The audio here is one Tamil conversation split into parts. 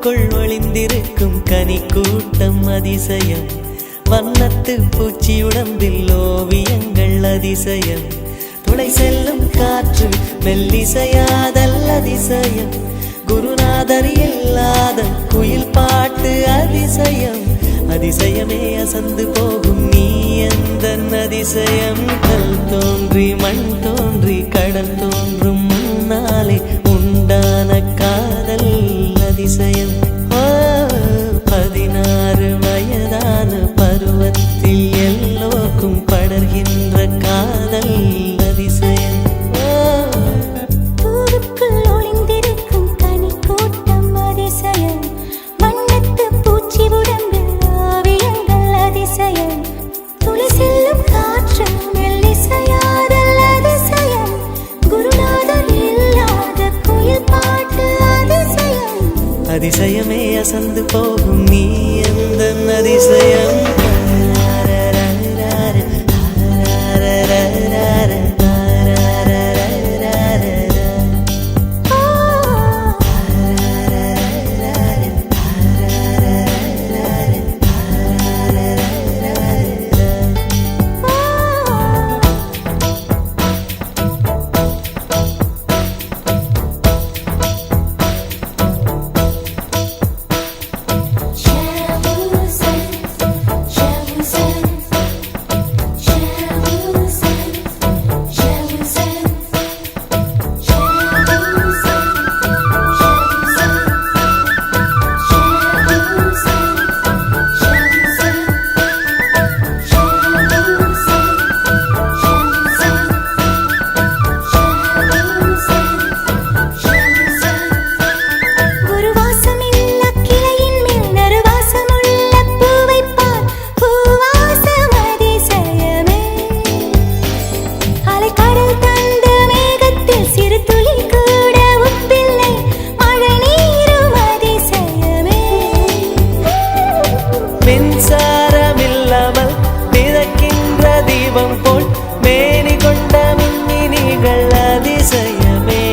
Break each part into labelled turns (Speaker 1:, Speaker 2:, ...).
Speaker 1: பூவுக்குள் ஒளிந்திருக்கும் கனி கூட்டம் அதிசயம். வண்ணத்து பூச்சி உடம்பில் ஓவியங்கள் அதிசயம். துளை செல்லும் காற்று மெல்லிசையாதல் அதிசயம். குருநாதர் இல்லாத குயில் பாட்டு அதிசயம். அதிசயமே அசந்து போகும் நீ எந்த அதிசயம். கல் தோன்றி மண் தோன்றி கடல் தோன்றும் முன்னாலே உண்டான காதல் அதிசயம். 16 வயதான பருவத்தில் எல்லோருக்கும் படர்கின்ற காதல் அதிசயம்.
Speaker 2: பூவுக்குள் ஒளிந்திருக்கும் கனி கூட்டம் அதிசயம். வண்ணத்து பூச்சி உடம்பில் ஓவியங்கள் அதிசயம். துளி செல்லும் காற்று மெல்லிசையாதல் அதிசயம். குருநாதர் இல்லாத குயில் பாட்டு அதிசயம்.
Speaker 1: அதிசயமே அசந்து போகும் நீ எந்த அதிசயம். மின்சாரமில்லாமல் மிதக்கின்ற தீபம் போல் மேனி கொண்ட மின்மினிகள் அதிசயமே.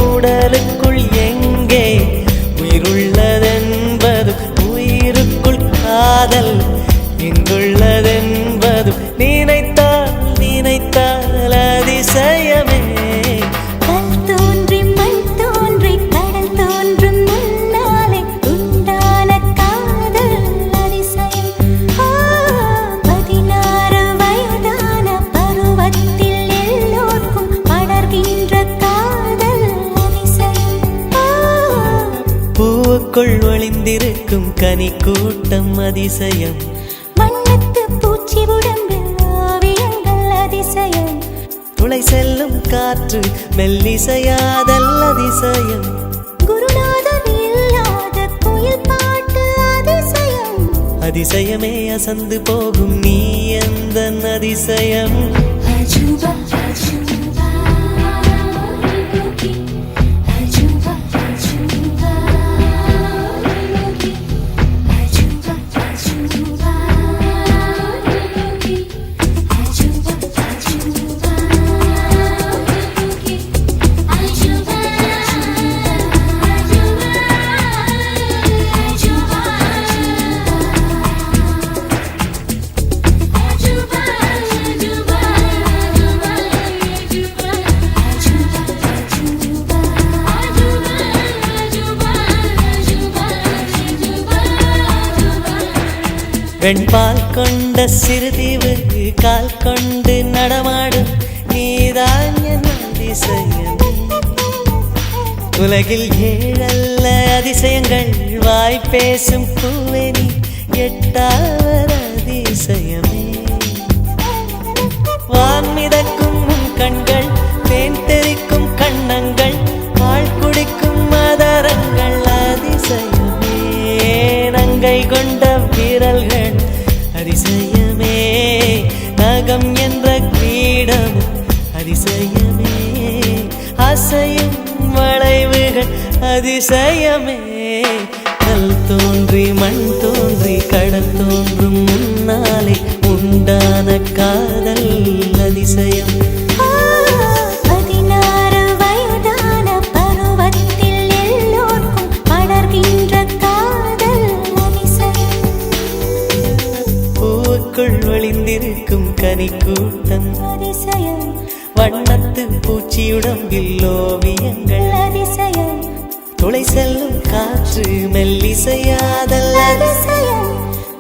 Speaker 1: உடலுக்குள் எங்கே உயிருள்ளதென்பது உயிருக்குள் காதல் எங்குள்ளதென்பது நினைத்தால் நினைத்தால் அதிசயமே. பூவுக்குள் ஒளிந்திருக்கும் கனி கூட்டம் அதிசயம்.
Speaker 2: வண்ணத்து பூச்சி உடம்பில் ஓவியங்கள் அதிசயம்.
Speaker 1: துளை செல்லும் காற்று மெல்லிசையாதல் அதிசயம்.
Speaker 2: குருநாதர் இல்லாத குயில் பாட்டு அதிசயம்.
Speaker 1: அதிசயமே அசந்து போகும் நீ எந்த அதிசயம்.
Speaker 2: அஜூபா அஜூபா
Speaker 1: வெண்பால் கொண்ட சிறுதீவு கால் கொண்டு நடமாடும் நீதான் என் அதிசயம். உலகில் 7 அதிசயங்கள் வாய் பேசும் பூவெனி 8வது அதிசயமே. வான் மிதக்கும் கண்கள் தேன் தெறிக்கும் கண்ணங்கள் பால் குடிக்கும் மதரங்கள் அதிசயமே. நங்கை கொண்ட விரல்கள் அதிசயமே. நகம் என்ற கிரீடம் அதிசயமே. அசையும் வளைவுகள் அதிசயமே. கல் தோன்றி மண் தோன்றி கடல் தோன்றும் முன்னாலே உண்டான காதல் அதிசயம்.
Speaker 2: 16 வயதான பருவத்தில் எல்லோருக்கும் படர்கின்ற
Speaker 1: பூத்திருக்கும் கனிக்கூட்டம்
Speaker 2: அதிசயம்
Speaker 1: வண்ணத்து பூச்சியுடம்பில் ஓவியங்கள்
Speaker 2: அதிசயம்
Speaker 1: துளை செல்லும் காற்று மெல்லிசையாதல்
Speaker 2: அதிசயம்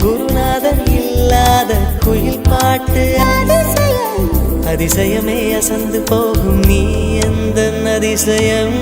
Speaker 1: குருநாதன் இல்லாத குயில் பாட்டு
Speaker 2: அதிசயம்
Speaker 1: அதிசயமே அசந்து போகும் நீ எந்த அதிசயம்